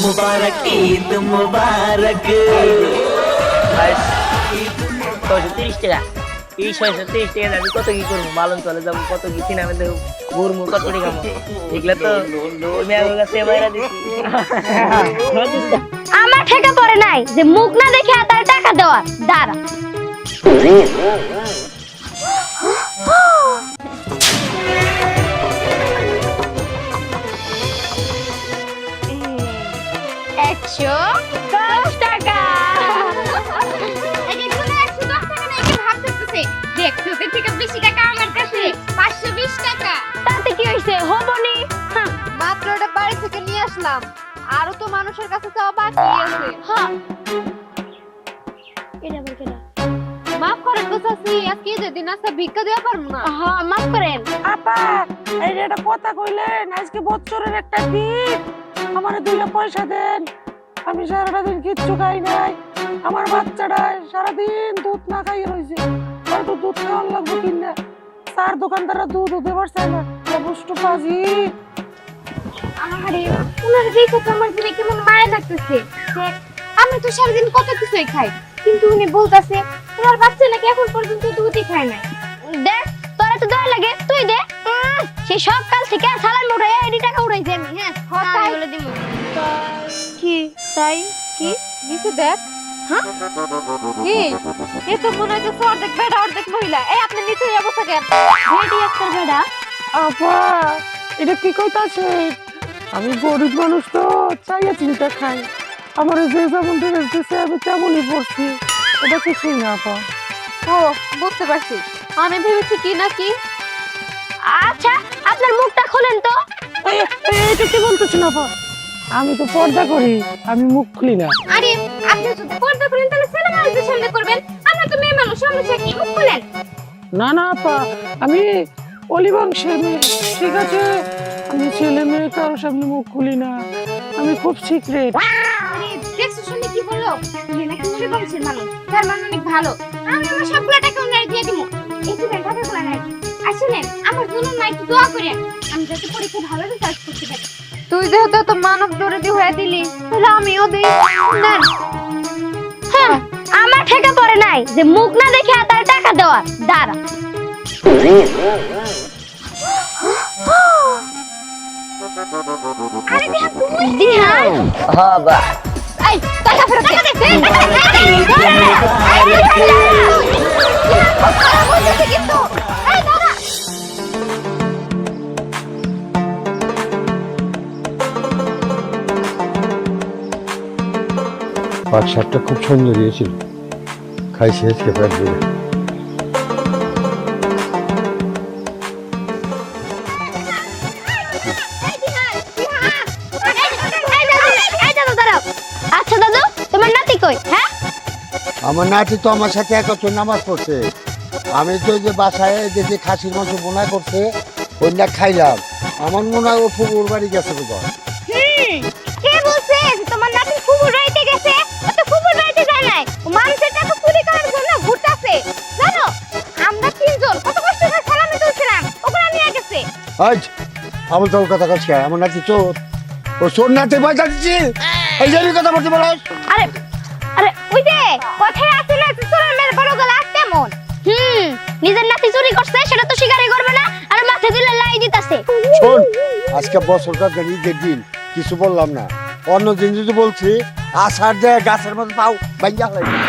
मुबारक ईद मुबारक। 30 টাকা এই 30 টাকা আমি কত কি করবো, মালন চলে যাবো, কত কি সিনেমা দেখবো, ঘুরবো, কত টাকা এগুলা তো মেয়ের কাছে বাইরা দিচ্ছি। আমার ঠেকা পড়ে নাই যে মুখ না দেখে তার টাকা দেওয়ার। দাঁড়া একশো 10 টাকা। তাতে কি হইছে, হবনি মাত্র এটা বাড়ি থেকে নিয়ে আসলাম, আরো তো মানুষের কাছে চাওয়া বাকি আছে। হ্যাঁ এটা আবার কেডা? মাফ করেন গো চাচি, আজকে ঈদের দিন আছে ভিক্ষা দেওয়া পারবো না। হ্যাঁ মাফ করেন। আপা এই যে এটা কথা কইলেন, আজকে বছরের একটা দিন, আমারে 2 পয়সা দেন। আমি সারাটা দিন কিচ্ছু খাই নাই, আমার বাচ্চাটা সারাদিন দুধ না খাই রয়েছে, আর তো দুধ খাওয়ার লাগবে কিনা। চার দোকানদাররা দুধ দিতে পারছে না, অবশ্য পাজি। আরে ওনার দেখে তো আমার দিনে কেমন মায়া লাগতেছে। আমি তো সারাদিন কত কিছুই খাই, কিন্তু উনি বলতাছে ওনার বাচ্চা নাকি এখন পর্যন্ত দুধই খায় না। দেখ তোরা তো দয়া লাগে, তুই দে। সেই সব কাল থেকে সালাম উঠাই এই টাকা উঠাইছি আমি। হ্যাঁ তাই বলে দিমু। কি তাই কি নিচে দেখ। হ্যাঁ কি এ তো মনে হয় যে অর্ধেক বেড়া অর্ধেক মহিলা। এই আপনি নিচে অবস্থা কেন? ভেটি একটা বেড়া। আপা এটা কি কইতাছে? আমি গরিব মানুষ তো, চাইয়া চিন্তা খাই, আমার যে যেমন ড্রেস দিছে আমি তেমনই পড়ছি, এটা কিছুই না আপা। ও বুঝতে পারছি, আমি ভেবেছি কি নাকি। আচ্ছা আপনার মুখটা খোলেন তো। এটা কি বলতেছেন আপা? আমি তো পর্দা করি, আমি মুখ খুলি না। আরে আপনি যদি পর্দা করেন তাহলে ছেলে মানুষদের সামনে করবেন, আমরা তো মেয়ে মানুষ, সমস্যা কি? মুখ খুলেন। না না আপা, আমি অলি বংশের মেয়ে, ঠিক আছে? আমি ছেলে মেয়ে কারোর সামনে মুখ খুলি না, আমি খুব সিক্রেট। আরে দেখছো শুনে কি বললো? তুমি নাকি মনে বংশের মানুষ, তার মানে অনেক ভালো। আমি আমার সবগুলো টাকা ওনারে দিয়ে দিব। একটু দেন টাকাগুলো নাই। আসলেন আমার জন্য না একটু দোয়া করেন, আমি যাতে পরীক্ষা ভালো রেজাল্ট করতে পারি। তুই যেহেতু এত মানব দরদি হয়ে দিলি, তাহলে আমিও দিই। নেন। হ্যাঁ আমার ঠেকা পড়ে নাই যে মুখ না দেখে তার টাকা দেওয়ার। দাঁড়া আরে দেখ তুই দিহান। হ্যাঁ বা এই টাকা ফেরত দে। পাট শাকটা খুব সুন্দর হয়েছিল, খাইছি আজকে পেট ভরে। আচ্ছা দাদু তোমার নাতি কই? হ্যাঁ আমার নাতি তো আমার সাথে একত্র নামাজ পড়ছে। আমি তো ওই যে বাসায় যে খাসির মাংস বোনা করছে ওই না খাইলাম। আমার মনে হয় ও ফুপুর বাড়ি গেছে বোধহয়। কে বলছে যে তোমার নাতি ফুফুর বাড়িতে গেছে? ও তো ফুফুর বাড়িতে যায় নাই, ও মানুষের টাকা চুরি করার জন্য ঘুরতাছে। জানো আমরা 3 জন কত কষ্ট করে সালামি তুলছিলাম, ওগুলা নিয়ে গেছে। আজ আমল তোর কথা কাছে আমার নাতি চোর, ও চোর নাতি পয়সা দিচ্ছি এই যে কথা বলতে বলো। আরে আরে ওই যে কথায় আছে না যে চোরের মেয়ের বড় গলা কেমন? নিজের নাতি চুরি করছে সেটা তো স্বীকারই করবে না, আর মাথায় দিলে লাই দিতাছে। শোন আজকে বছরকার দিন ঈদের দিন কিছু বললাম না, অন্য দিন যদি বলছি আষাঢ় দেয় গাছের মধ্যে পাও ভাইয়া হয়ে যাবে।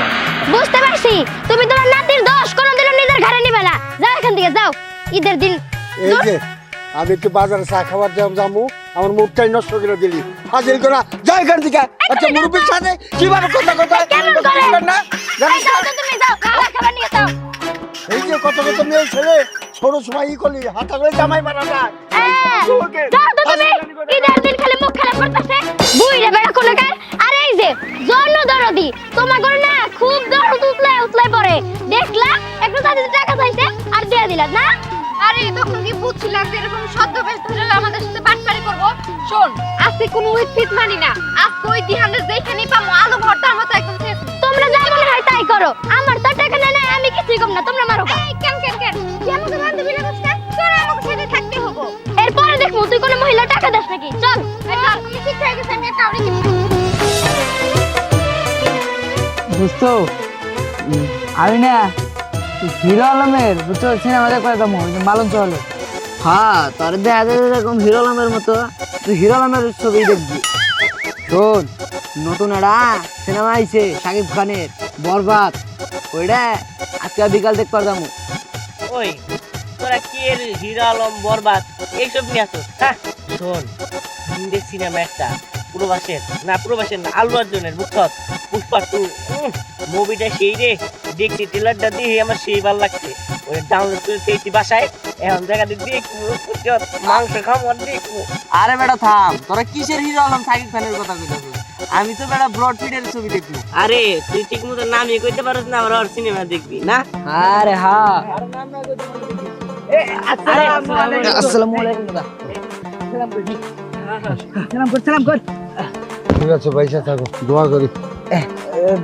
বুঝতে পারছি তুমি তোমার নাতির দোষ কোনোদিনও নিজের ঘাড়ে নিবে না। যাও এখান থেকে যাও, ঈদের দিন। এই যে আমি একটু বাজারে চা খাবার যাবো, আমার মুখটাই নষ্ট করে দিলি। হাজির করা যাই এখান থেকে। আচ্ছা মুরব্বীর সাথে কিভাবে কথা কথা কেমন করে? না এই যাও তো তুমি যাও, খাবার নিয়ে যাও। এই যে কত কত মেয়ে ছেলে ছোট সময় ই করলি হাতা করে জামাই বানা যায়। যাও তো তুমি, ঈদের দিন খালি মুখ খারাপ করতেছে বুইরে বেড়া কোনে কার। আর এই যে জন্য দরদি তোমার ঘরে না খুব দরদ উতলাই পড়ে, দেখলা একটু তাদের টাকা চাইছে আর দিয়ে দিলা না। আরে তখন কি বুঝছিলাম যে এরকম সদ্যবেশ ধরে আমাদের সাথে বাটপারি করবো? শোন আজকে কোনো উইথ মানি না, আজকে ওই দিহানের যেখানেই পাবো আলু ভর্তার মতো একদম শেষ। তোমরা যা মনে হয় তাই করো, আমার তো টাকা নেই, আমি কিছুই কম না, তোমরা মারো। কেন তুই আমাকে বান্ধবী লাগছে, তোরা আমাকে সাথে থাকতে হবো। এরপরে দেখবো তুই কোনো মহিলা টাকা দাস নাকি। চল আমি ঠিক হয়ে গেছে, আমি একটা আউরি কিনবো। দোস্ত আমি না হিরো আলমের বুঝছো সিনেমা দেখতে যাবো মালন চলে। হ্যাঁ তোর দেখা যায় এরকম হিরো আলমের মতো, তুই হিরো আলমের ছবি দেখবি। শোন নতুন একটা সিনেমা আইছে শাকিব খানের বরবাদ, ওইটা আজকে বিকাল দেখতে যাবো। ওই তোরা কি এর হিরো আলম বরবাদ এইসব নিয়ে আসো? হ্যাঁ শোন, হিন্দি সিনেমা একটা প্রবাসের না আল্লু অর্জুনের বুঝছস পুষ্পা 2 মুভিটা সেই রে, দেখছি ট্রেলারটা দিয়ে আমার সেই ভালো লাগছে। ওই ডাউনলোড করে পেয়েছি বাসায়, এখন জায়গা দিয়ে দেখবো বুঝছস, মাংস খাবো আর দেখবো। আরে বেটা থাম, তোরা কিসের হিরো আলম শাকিব খানের কথা কইতাছিস? আমি তো বেটা ব্রড ফিডের ছবি দেখবো। আরে তুই ঠিক মতো নামই কইতে পারছ না, আবার ওর সিনেমা দেখবি না? আরে হ্যাঁ আসসালামু আলাইকুম দাদা। সালাম কর ঠিক আছে পয়সা থাকো, দোয়া করি।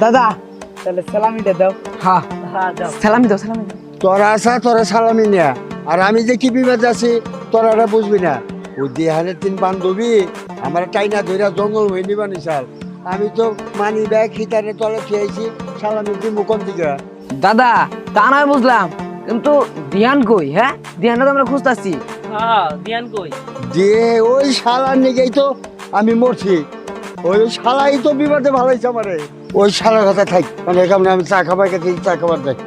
দাদা তাহলে সালামিটা দাও। হ্যাঁ হ্যাঁ যাও। সালামি দাও। তোরা আসা তোরা সালামি নেয়া, আর আমি যে কি বিপদ আছি তোরা ওরা বুঝবি না। ওই দেহানের 3 বান্ধবী আমার টাইনা ধইরা জঙ্গল হয়ে নিবা নিশাল। আমি তো মানি ব্যাগ হিতারে তলে খেয়েছি, সালামি দিব কোন দিকে? দাদা তা নয় বুঝলাম, কিন্তু ধ্যান কই? হ্যাঁ ধ্যানটা তো আমরা খুঁজতাছি। হ্যাঁ ধ্যান কই? দিয়ে ওই শালার নিগেই তো আমি মরছি। ওই শালাই তো বিপদে ভালাইছে আমারে। ওই শালার কথা থাক, মানে এখানে আমি চা খাবার খেতে চা খাবার দেখ।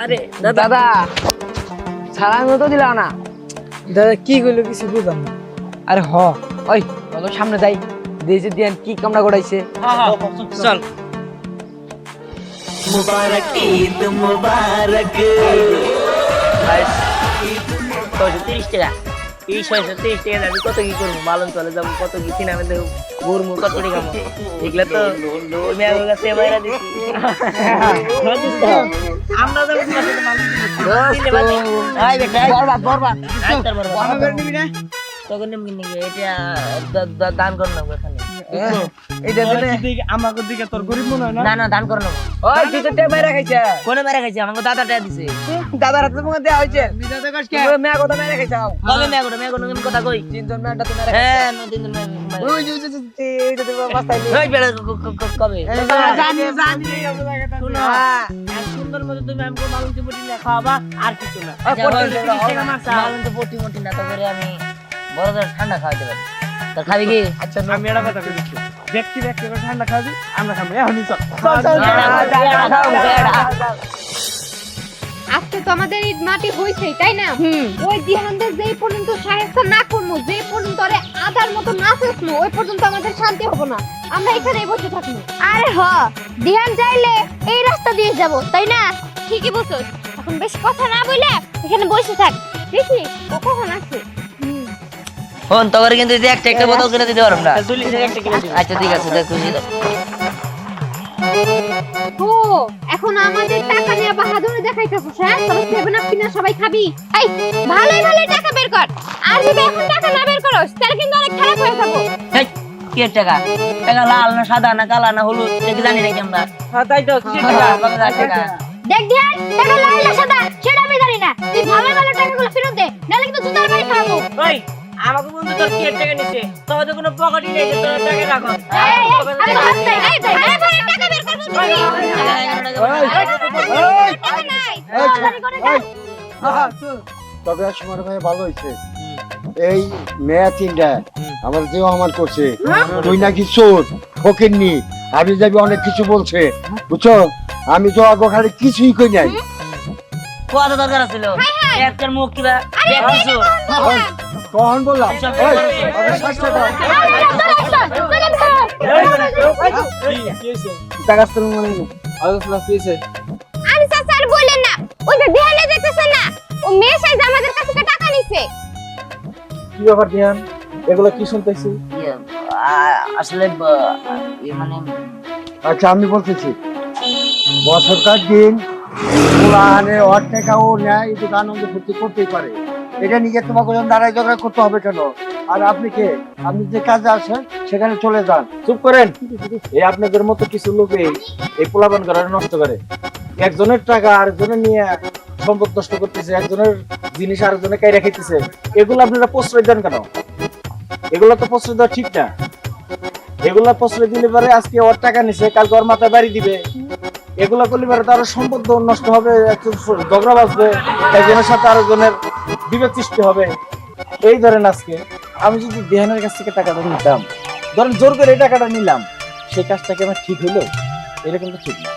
আরে দাদা সালামি তো দিলা না। দাদা কি কইলো কিছু বুঝলাম না। আরে ওই চলো সামনে যাই, দেখি ধ্যান কি কামনা করাইছে। চল। मुबारक ईद मुबारक 630 টাকা। এই 630 টাকা আমি কত কি করবো? মালন চলে যাবো, কত কি সিনেমা দেখবো, ঘুরবো, কতটি খাবো। এগুলা তো ওই মেয়ের কাছে বাইরে দিচ্ছি। আমরা যাবো তোমার সাথে মালন সিনেমা দেখবো। আয় বেটা বরবাদ তখন নিবি নাকি? এটা দান কর না এখানে। এইটা দিলে আমাকে দিকে তোর গরিব মনে হয় না? না দান কর না। ওই তুই তো টেপ মেরে খাইছে। কোনে মেরে খাইছে? আমাকে দাদা টাকা দিছে। দাদার হাতে মুখে দেয়া হইছে। বিদাতে কষ্ট কি? ওই মেয়ে কথা মেরে খাইছাও। কবে মেয়ে কোনো কথা কই? 3 জন মেয়েটা তো মেরে খাইছে। হ্যাঁ 3 জন মেয়ে। ওই যে এইটা তো বাস্তাই নি। ওই বেড়া কবে? জানি শুনো, এক সুন্দর মতো তুমি আমাকে মালুম চিপটি না খাওয়াবা, আর কিছু না। মালুম তো পটি মটি না, তবে আমি বড় করে ঠান্ডা খাওয়াইতে পারি। তোর খাবি কি? আচ্ছা আমি এটা কথা কইছি, ব্যক্তি করে ঠান্ডা খাবি, আমরা খাবো এখনই চল। আজকে তো আমাদের ঈদ মাটি হইছেই তাই না? ওই দিহানদের যেই পর্যন্ত সাহেস্তা না করবো, যেই পর্যন্ত ওরে আদার মতো না চেষ্টা, ওই পর্যন্ত আমাদের শান্তি হবো না। আমরা এখানেই বসে থাকবো। আরে দিহান চাইলে এই রাস্তা দিয়ে যাব তাই না? ঠিকই বলছো, এখন বেশ কথা না বলে এখানে বসে থাক। দেখি ও কখন আসছে। ফোন তো করে, কিন্তু একটা বোতল কিনে দিতে পারব না। আচ্ছা ঠিক আছে, দেখ খুশি দাও। ও এখন আমাদের টাকা নিয়ে বাহাদুরি দেখাইতেছিস? হ্যাঁ তবে 7 আপ কিনা সবাই খাবি? এই ভালোই টাকা বের কর, আর যদি এখন টাকা না বের করস তাহলে কিন্তু অনেক খারাপ হয়ে যাবো। এই কি এর টাকা? টাকা লাল না সাদা না কালা না হলুদ এটা জানি নাকি আমরা? হ্যাঁ তাই তো, কি টাকা? কত টাকা? দেখ দিহান, টাকা লাল না সাদা সেটা আমি জানি না। তুই ভালো টাকাগুলো ফেরত দে, নাহলে কিন্তু জুতার বাড়ি খাবো। ওই আমাকে বন্ধু তোর কি এর টাকা নিছে? তোর তো কোনো পকেটই নেই যে তোর টাকা রাখো। আমি তো হাত নাই। এই ভাই টাকা বের কর বলছি। টাকা নাই। তবে সময় ভাই ভালো হয়েছে। এই মেয়া 3টা আমার দেহ আমার করছে, তুই নাকি চোর ফকিরনি, আমি যাবি অনেক কিছু বলছে বুঝছো। আমি তো আগে খালি কিছুই কই নাই। কত দরকার ছিল? এর মুখ কিবা দেখ কিছু কখন বললাম টাকা তো মনে নেই। আলোচনা কিছে? আরে চাচা আর বলেন না, ওই যে দিহানে দেখতেছেন না, ও মেয়ে সাইজ আমাদের কাছে টাকা নিছে। কি ব্যাপার ধ্যান, এগুলো কি শুনতেছি? আসলে মানে আচ্ছা আমি বলতেছি, বছরকার দিন পুরানে টাকাও নেয়, একটু আনন্দ ফুর্তি করতেই পারে। এটা নিয়ে তোমাকে দাঁড়াই ঝগড়া করতে হবে কেন? আর আপনি কে? আপনি যে কাজে আসেন সেখানে চলে যান। চুপ করেন। এই আপনাদের মতো কিছু লোকে এই পোলাপান করার নষ্ট করে, একজনের টাকা আরেকজনের নিয়ে সম্পদ নষ্ট করতেছে, একজনের জিনিস আরেকজনে কাইরা খাইতেছে। এগুলো আপনারা প্রশ্রয় দেন কেন? এগুলো তো প্রশ্রয় দেওয়া ঠিক না। এগুলা প্রশ্রয় দিলে পারে আজকে ওর টাকা নিছে কালকে ওর মাথায় বাড়ি দিবে, এগুলা করলে পারে তার সম্পদ নষ্ট হবে, একটু ঝগড়া বাঁচবে, একজনের সাথে আরেকজনের বিভেদ সৃষ্টি হবে। এই ধরেন আজকে আমি যদি দেহানের কাছ থেকে টাকাটা নিতাম, ধরেন জোর করে এই টাকাটা নিলাম, সেই কাজটাকে আমার ঠিক হইলো? এটা কিন্তু ঠিক না।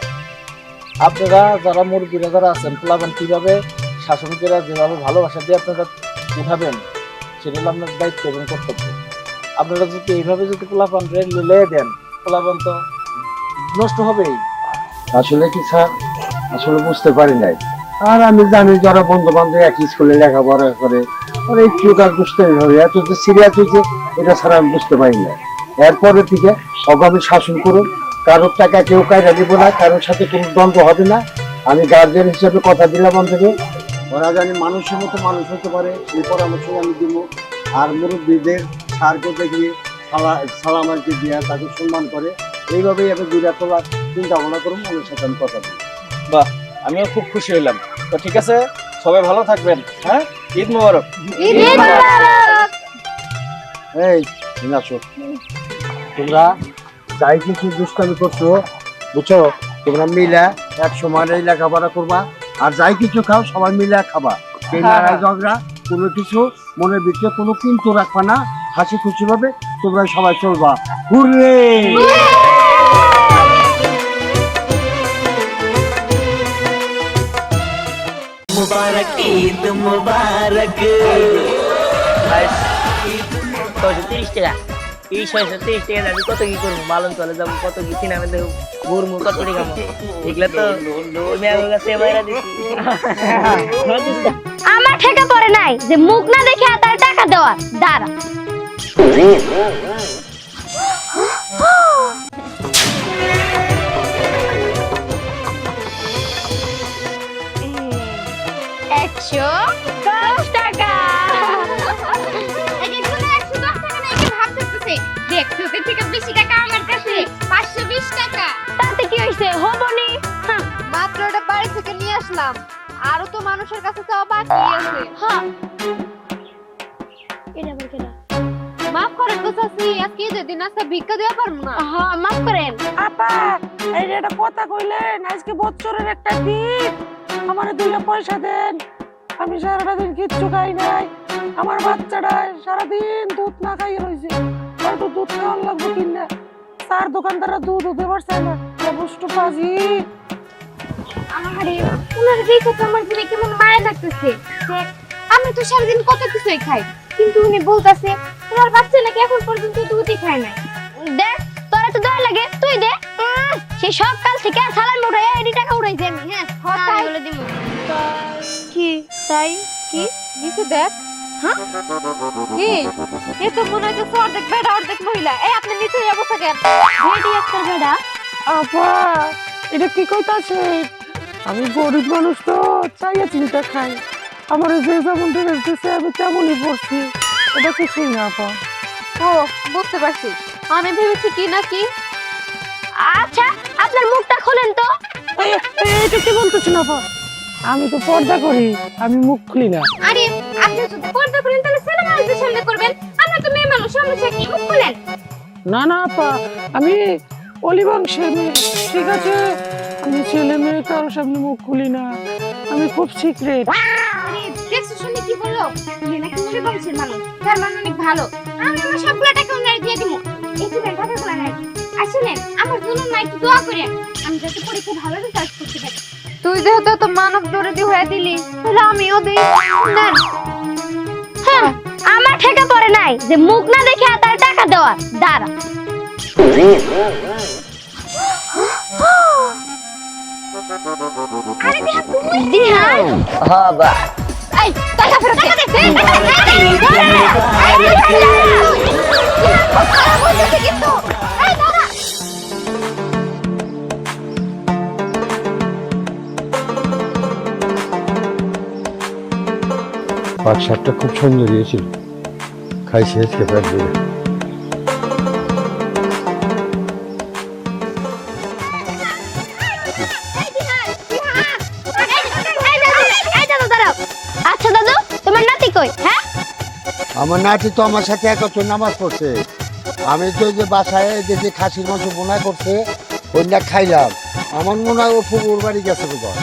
আপনারা যারা মুরব্বীরা যারা আছেন, পোলাপান কিভাবে শাসন করে যেভাবে ভালোবাসা দিয়ে আপনারা উঠাবেন, সেটা হলো আপনার দায়িত্ব এবং কর্তব্য। আপনারা যদি এইভাবে যদি পোলাপান লে দেন, পোলাপান তো নষ্ট হবেই। আসলে কি স্যার, আসলে বুঝতে পারি নাই। আর আমি জানি যারা বন্ধু বান্ধব একই স্কুলে লেখাপড়া করে, ওরা একটু কাজ বুঝতে হবে, এত যে সিরিয়াস হয়েছে এটা ছাড়া আমি বুঝতে পারি না। এরপরে থেকে অভাবে শাসন করুন, কারোর টাকা কেউ কায়রা দিব না, কারোর সাথে কোনো দ্বন্দ্ব হবে না। আমি গার্জেন হিসেবে কথা দিলাম থেকে, ওরা জানি মানুষের মতো মানুষ হতে পারে, সেই পরামর্শ আমি দিব। আর মুরব্বীদের সারকে দেখিয়ে সালাম আরকি দেওয়া, তাকে সম্মান করে, এইভাবেই আমি দূরে তোলার চিন্তা ভাবনা করুন। ওদের সাথে আমি কথা দিই। বাহ, আমিও খুব খুশি হইলাম। তো ঠিক আছে, সবাই ভালো থাকবেন। হ্যাঁ, ঈদ মোবারক। এই আসো, তোমরা যাই কিছু দুষ্টামি করছো বুঝছো, তোমরা মিলে এক সময় লেখাপড়া করবা, আর যাই কিছু খাও সবাই মিলে খাবা। এই লড়াই ঝগড়া কোনো কিছু মনের ভিতরে কোনো কিন্তু রাখবা না, হাসি খুশি ভাবে তোমরা সবাই চলবা। হুররে! मुबारक ईद मुबारक 630 টাকা। এই 630 টাকা আমি কত কি করবো, মালন চলে যাবো, কত কি সিনেমা দেখবো, ঘুরবো, কত টাকা এগুলা তো মেয়ের কাছে বাইরে দিচ্ছি। আমার ঠেকা পড়ে নাই যে মুখ না দেখে তার টাকা দেওয়ার। দাঁড়া, একশো 10 টাকা। এই যে কোনো 110 টাকা না, এটা ভাবতেছে দেখ তোদের থেকে বেশি টাকা আমার কাছে 520 টাকা। তাতে কি হয়েছে, হবনি? মাত্র এটা বাড়ি থেকে নিয়ে আসলাম, আরো তো মানুষের কাছে চাওয়া বাকি আছে। হ্যাঁ, এটা বল কেডা? মাফ করেন গো চাচি, আজকে যে দিন আছে ভিক্ষা দেওয়া পারবো না। হ্যাঁ, মাফ করেন। আপা, এই যে একটা কথা কইলেন, আজকে বছরের একটা দিন, আমার 2 পয়সা দেন। আমি সারাটা দিন কিচ্ছু খাই নাই, আমার বাচ্চাটা সারাদিন দুধ না খাইয়ে রয়েছে, আর তো দুধ খাওয়ার লাগবে কিনা। চার দোকানদাররা দুধ দিতে পারছে না, বুষ্টু পাজি। আরে ওনার দেখে তো আমার দিনে কেমন মায়া লাগতেছে। দেখ আমি তো সারাদিন কত কিছুই খাই, কিন্তু উনি বলতাছে ওনার বাচ্চা নাকি এখন পর্যন্ত দুধই খায় নাই। দেখ, তোর তো দয়া লাগে, তুই দে। সে সব কাল থেকে সালাম উঠাই এই টাকা উঠাইছি আমি। হ্যাঁ, তাই বলে দিব। কি তাই কি দিছে দেখ। হ্যাঁ কি এ তো মনে হচ্ছে অর্ধেক বেড়া অর্ধেক মহিলা। এই আপনি নিচে অবস্থা কেন? বেটি একটা বেড়া। আপা, এটা কি কইতাছে? আমি গরিব মানুষ তো, চাইয়া চিন্তা খাই, আমার যে যেমন ড্রেস দিছে আমি তেমনই পড়ছি, এটা কিছুই না আপা। ও বুঝতে পারছি, আমি ভেবেছি কি না কি। আচ্ছা, আপনার মুখটা খোলেন তো। এটা কি বলতেছেন আপা? আমি তো পর্দা করি, আমি মুখ খুলি না। আরে আপনি যদি পর্দা করেন তাহলে ছেলে মানুষের সামনে করবেন, আমরা তো মেয়ে মানুষ, সমস্যা কি? মুখ খুলেন। না না আপা, আমি অলি বংশের মেয়ে, ঠিক আছে? আমি ছেলে মেয়ে কারোর সামনে মুখ খুলি না, আমি খুব সিক্রেট। আরে দেখছো শুনে কি বললো? তুমি নাকি মুড়ি বংশের মানুষ, তার মানে অনেক ভালো। আমি আমার সবগুলো টাকা ওনারে দিয়ে দিব। এই তো টাকা গুলো নাই। আসলে আমার জন্য না একটু দোয়া করেন, আমি যাতে পরীক্ষা ভালো রেজাল্ট করতে পারি। তুই যেহেতু তো মানব দরদি হয়ে দিলি, তাহলে আমিও দিই। নেন। হ্যাঁ, আমার ঠেকা পড়ে নাই যে মুখ না দেখে তার টাকা দেওয়ার। দাঁড়া, আরে দেখ তুমি দিহান। হ্যাঁ বা এই টাকা ফেরত দে। কিন্তু এই দাদা পাট শাকটা খুব সুন্দর হয়েছিল, খাইছি আজকে পেট ভরে। আচ্ছা দাদু, তোমার নাতি কই? হ্যাঁ, আমার নাতি তো আমার সাথে একত্র নামাজ পড়ছে, আমি তো ওই যে বাসায় যে খাসির মাংস বোনা করছে ওইটা খাইলাম। আমার মনে হয় ও ফুকুর বাড়ি গেছে বোধহয়।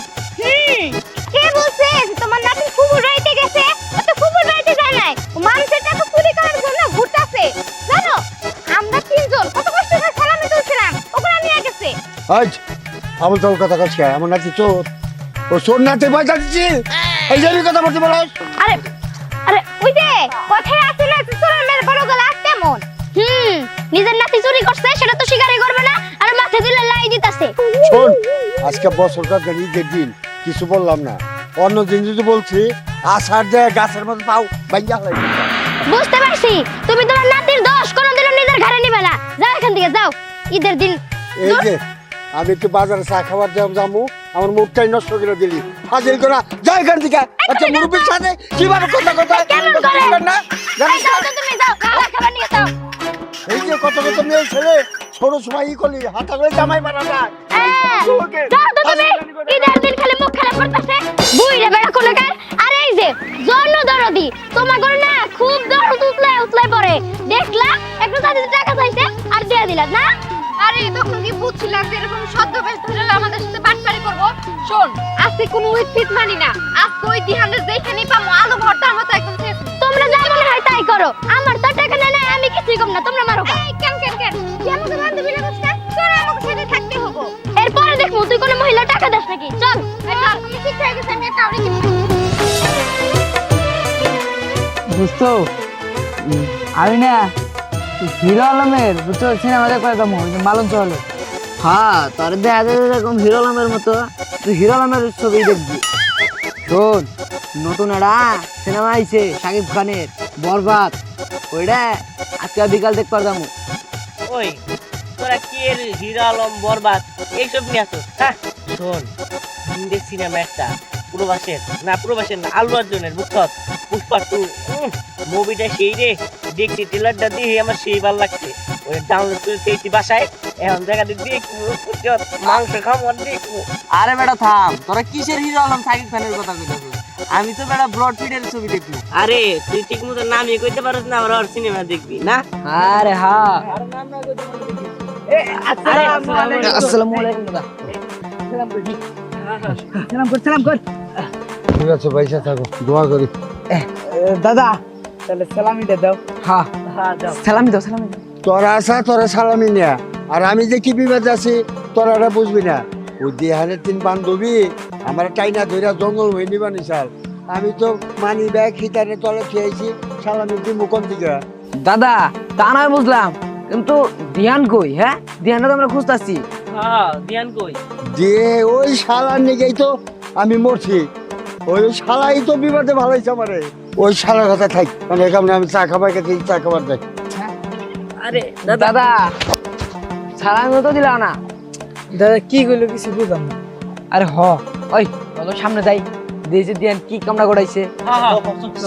কে বলছে যে তোমার নাতি ফুফুর বাড়িতে গেছে? ও তো ফুফুর বাড়িতে যায় নাই, ও মানুষের টাকা চুরি করার জন্য ঘুরতাছে। জানো আমরা তিনজন কত কষ্ট করে সালামি তুলছিলাম, ওগুলা নিয়ে গেছে। আজ আমল তোর কথা কাছে আমার নাতি চোর, ও চোর নাতি পয়সা দিচ্ছি এই যে কথা বলতে বলো। আরে আরে ওই যে কথায় আছে না যে চোরের মেয়ের বড় গলা কেমন? নিজের নাতি চুরি করছে সেটা তো স্বীকারই করবে না, আর মাথায় দিলে লাই দিতাছে। শোন, আজকে বছরকার ঈদের দিন কিছু বললাম না, অন্য দিন যদি বলছি আষাঢ় দেয় গাছের মধ্যে পাও ভাইয়া হয়ে যাবে। বুঝতে পারছি তুমি তোমার নাতির দোষ কোনোদিনও নিজের ঘরে নিবে না। যাও এখান থেকে যাও, ঈদের দিন। এই যে আমি একটু বাজারে চা খাবার যাবো, আমার মুখটাই নষ্ট করে দিলি। হাজির করা যাই এখান থেকে। আচ্ছা মুরব্বীর সাথে কিভাবে কথা কথা কেমন করে? না এই যাও তো তুমি, যাও খাবার নিয়ে যাও। এই যে কত কত মেয়ে ছেলে ছোট সময় ই করলি হাতা করে জামাই মারা যায়। যাও তো তুমি, ঈদের দিন খালি মুখ খারাপ করতেছে বুইরে বেড়া কোলে গায়। আর এই যে জন্য দরদি তোমার ঘরে না খুব দরদ উতলাই পড়ে, দেখলা একটু তাদের টাকা চাইছে আর দিয়ে দিলা না। আরে তখন কি বুঝছিলাম যে এরকম ছদ্মবেশ ধরে আমাদের সাথে বাটপারি করবো? শোন, আজকে কোনো উইথ মানি না, আজকে ওই দিহানের যেখানেই পাবো আলু ভর্তার মতো একদম শেষ। তোমরা যা মনে হয় তাই করো, আমার তো টাকা নেই, আমি কিছুই কম না, তোমরা মারো। এই কেন তুই আমাকে বান্ধবী লাগাস না? তোর আমাকে সাথে থাকতে হবো। এরপরে দেখবো তুই কোনো মহিলা টাকা দাস নাকি। চল তুমি ঠিক হয়ে গেছে, আমি একটা আউরি কিনবো। বুঝতো আমি না হিরো আলমের বুঝছো সিনেমা দেখতে যাবো মালঞ্চ হলে। হ্যাঁ তোর দেখা যায় এরকম হিরো আলমের মতো, তুই হিরো আলমের ছবি দেখবি। শোন, নতুন একটা সিনেমা আইছে শাকিব খানের বরবাদ, ওইটা আজকে বিকাল দেখতে যাবো। ওই তোরা কি এর হিরো আলম বরবাদ এইসব নিয়ে আসো? হ্যাঁ শোন, হিন্দি সিনেমা একটা প্রবাসের না আল্লু অর্জুনের বুঝছত পুষ্পা 2 মুভিটা সেই রে, দেখছি ট্রেলারটা দিয়ে আমার সেই ভালো লাগছে। ওই ডাউনলোড করে পেয়েছি বাসায়, এখন জায়গাতে দেখবো মাংস খাবো আর দেখবো। আরে বেটা থাম, তোরা কিসের হিরো আলম শাকিব খানের কথা কইতাছিস? আমি তো বেটা ব্রড ফিডের ছবি দেখবো। আরে তুই ঠিক মতো নামই কইতে পারছ না, আবার ওর সিনেমা দেখবি না? আরে হ্যাঁ, আসসালামু আলাইকুম দাদা। সালাম কর। ঠিক আছে পয়সা থাকো, দোয়া করি। দাদা তাহলে সালামি দাও। হ্যাঁ সালামি দাও। তোরা আসা তোরা সালামি নেয়া, আর আমি যে কি বিপদ আছি তোরা এটা বুঝবি না। ওই দেহানের 3 বান্ধবী আমার টাইনা ধইরা জঙ্গল হয়ে নিবা নিশাল। আমি তো মানি ব্যাগ হিটারে তলে খেয়েছি, সালামি দি মুখন দিকে। দাদা তা নয় বুঝলাম, কিন্তু ধ্যান কই? হ্যাঁ ধ্যানটা তো আমরা খুঁজতাছি। হ্যাঁ ধ্যান কই? দিয়ে ওই শালার নিকেই তো আমি মরছি। ওই শালাই তো বিপদে ভালোইছে আমারে। ওই শালার কথা থাক, মানে এখানে আমি চা খাবার খেতে চা খাবার দেখ। আরে দাদা সালামি তো দিলাম না। দাদা কি কইলো কিছু বুঝলাম না। আরে হ ওই চলো সামনে যাই, দেখি ধ্যান কি কামড়া করাইছে।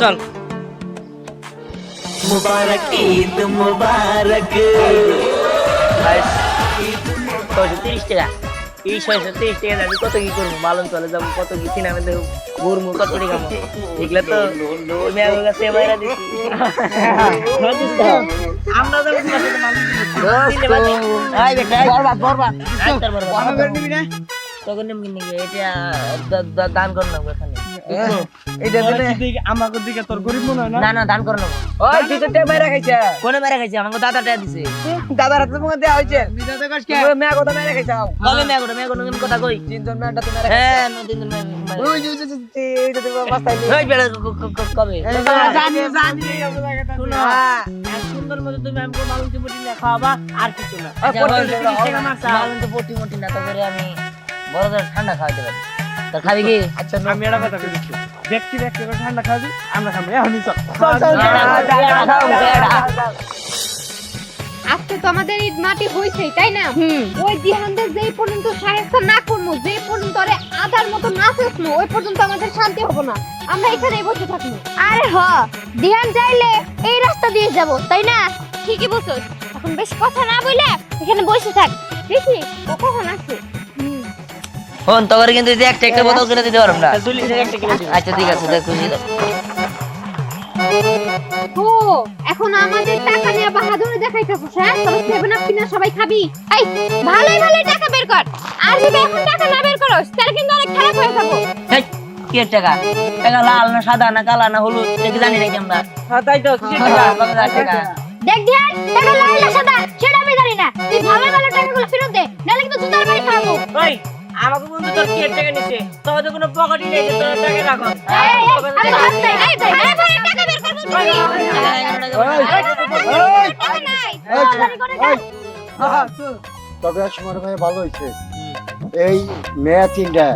চল। मुबारक ईद मुबारक 30 টাকা এই 30 টাকা আমি কত কি করবো? মালন চলে যাবো, কত কি সিনেমা দেখবো, ঘুরবো, কত টাকা এগুলা তো মেয়ের কাছে বাইরা দিচ্ছি। আমরা যাবো তখন এটা দান করে নেবো এখানে। আমাকে দিকে তোর গরিব মনে হয় না? না দান করে নেবো। ওই তুই তো টেপ মাইরা খাইছে। কোনে মেরে খাইছে? আমাকে দাদা টাকা দিছে। দাদার হাতে মুখে দেয়া হইছে। তুই মেয়া কথা মাইরা খাইছাও। কবে মেয়ে কোনো কথা কই? তিনজন মেয়াটা তো মাইরা হ্যাঁ তিনজন ওই যে এইটা তো মাস্তাই নেই। ওই বেড়া কবে? জানি শুনো, এক সুন্দর মতো তুমি আমাকে মালুন চিমটি না খাওয়াবা, আর কিছু না। মালুন তো পটি মটি না, তো করে আমি বড়দের ঠান্ডা খাওয়াতে পারি। তোর খাবি কি? আচ্ছা আমি এটা কথা বলছি, ব্যক্তি করে ঠান্ডা খাবি, আমরা খাবো এখনই। চল আজকে তো আমাদের ঈদ মাটি হইছেই, তাই না? ওই দিহানদের যেই পর্যন্ত সাহায্য না করবো, যেই পর্যন্ত ওরে আধার মতো না চেষ্ণু, ওই পর্যন্ত আমাদের শান্তি হবো না। আমরা এখানেই বসে থাকবো। আরে হ, দিহান চাইলে এই রাস্তা দিয়ে যাব, তাই না? ঠিকই বলছো, এখন বেশ কথা না বলে এখানে বসে থাক। দেখি ও কখন আসে। ফোন তো করে, কিন্তু একটা একটা বোতল কিনে দিতে পারবো না। আচ্ছা ঠিক আছে, দেখ খুশি। ও এখন আমাদের টাকা নিয়ে বাহাদুরি দেখাইতেছিস হ্যাঁ? তবে সেভেন আপ কিনা সবাই খাবি। এই ভালোই ভালোই টাকা বের কর। আর যদি এখন টাকা না বের করস তাহলে কিন্তু অনেক খারাপ হয়ে যাবো। হেই, কি এর টাকা? টাকা লাল না সাদা না কালা না হলুদ এটা কি জানি নাকি আমরা? হ্যাঁ তাই তো কিসের টাকা? কত টাকা? দেখ ধ্যান, টাকা লাল না সাদা সেটা আমি জানি না। তুই ভালো ভালো টাকাগুলো ফেরত দে, নাহলে কিন্তু জুতার বাড়ি খাবো। ওই আমাকে বন্ধু তোর কি এর টাকা নিছে? তোর তো কোনো পকেটই নেই যে তোর টাকা রাখো। আরে হাত দে, এই দে, আরে ভাই টাকা বের কর বলছি। টাকা নাই। তবে আর সময় ভাই ভালো হয়েছে এই মেয়া তিনটা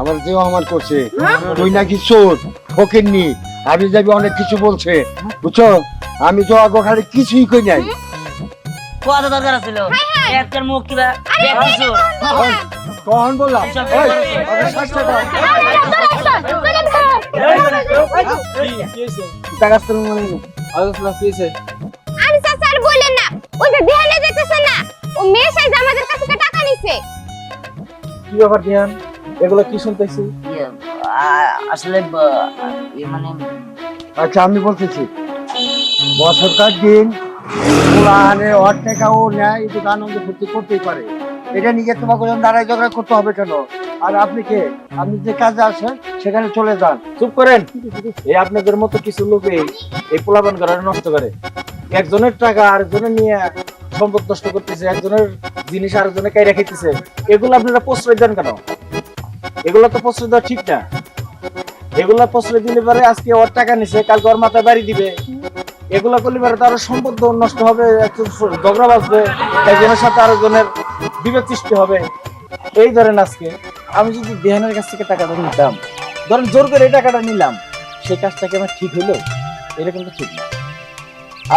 আমার যে অপমান করছে তুই নাকি চোর ফকিরনি আমি যাবি অনেক কিছু বলছে বুঝছো আমি তো আগে খালি কিছুই কই নাই কত দরকার ছিল? একটার মুখ কিবা দেখছো? কখন বললাম এই, ওকে শাস্তি দাও। টাকা আসতে মানে আলোচনা কি হয়েছে? আরে চাচা আর বললেন না। ওই যে ধ্যানে দেখতেছেন না? ও মেয়ে সাইজ আমাদের কাছ থেকে টাকা নিছে। কি ব্যাপার ধ্যান? এগুলো কি শুনতেছি? আসলে মানে আচ্ছা আমি বলতেছি বছরকার দিন পুরানে ওর টাকাও নেয় একটু আনন্দ ফুর্তি করতেই পারে এটা নিয়ে তোমাকে যখন দাঁড়ায় ঝগড়া করতে হবে কেন আর আপনি কে আপনি যে কাজে আসেন সেখানে চলে যান চুপ করেন। এই আপনাদের মতো কিছু লোকে এই পোলাপান ঘরে নষ্ট করে। একজনের টাকা আরেকজনের নিয়ে সম্পদ নষ্ট করতেছে, একজনের জিনিস আরেকজনে কাই রেখেছে। এগুলো আপনারা প্রশ্রয় দেন কেন? এগুলো তো প্রশ্রয় দেওয়া ঠিক না। এগুলা প্রশ্রয় দিলে পরে আজকে ওর টাকা নিছে কালকে ওর মাথায় বাড়ি দিবে। এগুলা করলে পরে তার সম্পদ নষ্ট হবে, একজন ঝগড়া বাঁচবে, একজনের সাথে আরেকজনের বিভেদ সৃষ্টি হবে। এই ধরেন আজকে আমি যদি দেহানের কাছ থেকে টাকাটা নিতাম, ধরেন জোর করে এই টাকাটা নিলাম, সেই কাজটা কি আমার ঠিক হইলো? এটা কিন্তু ঠিক না।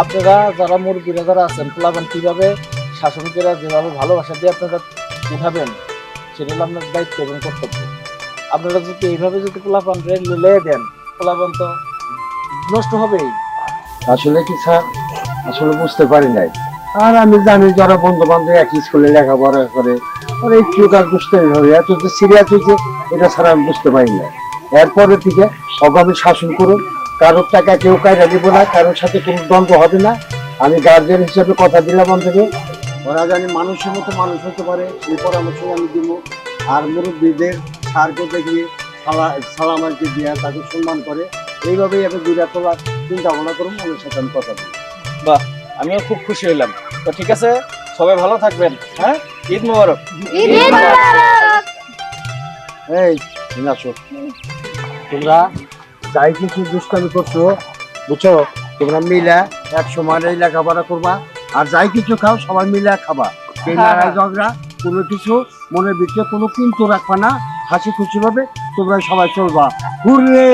আপনারা যারা মুরব্বীরা যারা আছেন পোলাপান কিভাবে শাসন করে যেভাবে ভালোবাসা দিয়ে আপনারা উঠাবেন সেটা হলো আপনার দায়িত্ব এবং কর্তব্য। আপনারা যদি এইভাবে যদি পোলাপান লে দেন পোলাপান তো নষ্ট হবেই। আসলে কি স্যার আসলে বুঝতে পারি নাই আর আমি জানি যারা বন্ধু বান্ধব একই স্কুলে লেখাপড়া করে আর একটু কাজ বুঝতে হবে এত যে সিরিয়াস হয়েছে এটা ছাড়া আমি বুঝতে পারি না এরপরে থেকে অগামী শাসন করুন কারোর টাকা কেউ কায়রা দিব না কারোর সাথে কোনো দ্বন্দ্ব হবে না আমি গার্জিয়ান হিসেবে কথা দিলাম থেকে ওরা জানি মানুষের মতো মানুষ হতে পারে সেই পরামর্শ আমি দিব আর মুরব্বীদের সারকে দেখিয়ে সালাম আরকি দিয়ে তাকে সম্মান করে এইভাবেই আমি দুইটা তোলার চিন্তা ভাবনা করুন ওদের সাথে আমি কথা বলি বাহ, আমিও খুব খুশি হইলাম। তো ঠিক আছে, সবাই ভালো থাকবেন। হ্যাঁ, ঈদ মোবারক। ঈদ মোবারক। এই আসো তোমরা যাই কিছু দুষ্টামি করছো বুঝছো তোমরা মিলে এক সময় এই লেখাপড়া করবা আর যাই কিছু খাও সবাই মিলে খাবা এই লড়াই ঝগড়া কোনো কিছু মনের ভিতরে কোনো কিন্তু রাখবা না হাসি খুশি ভাবে তোমরা সবাই চলবা হুররে